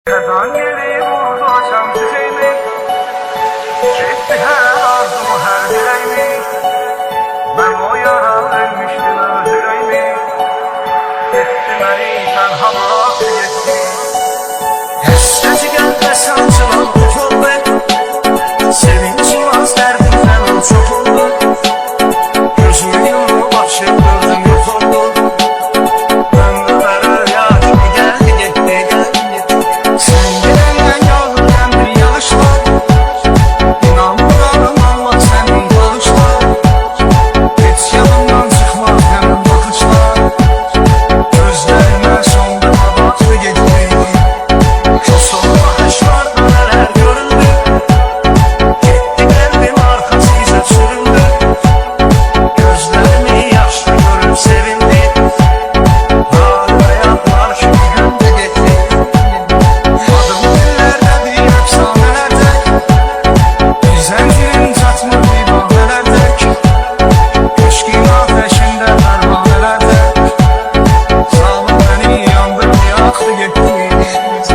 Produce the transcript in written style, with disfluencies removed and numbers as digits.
Kazan gelip vurdu açan çiçeğimi, çekti her arzumu her dileğimi. Ben o yara vermiştim özüreğimi, etti beni tenha etti. Hesreti geldi sancılan tutuldu, sevincim az derdimden çok oldu. Gözümü yumup açıp gördüm yok oldu. Ömrümü yaşım geldi gitti geldi. Sen gidenden yağdırken bir yağışlar, İnanmıram Allah senin bağışlar. Hiç yanımdan çıkmaz hemen bakışlar. Gözlerime son defa baktı gitti. Şu son bakışlarda neler görüldü. Gitti kalbim arkasıyla süründü. Gözlerimi yaşlı görüp sevindi. Hala yapar şu günde gitti. Adım dillerde bir efsanelerde, bir zincirin çatma bir bahanelerde. Köşkün ateşinde pervanelerde, sağlık beni yandırdı yaktı gitti.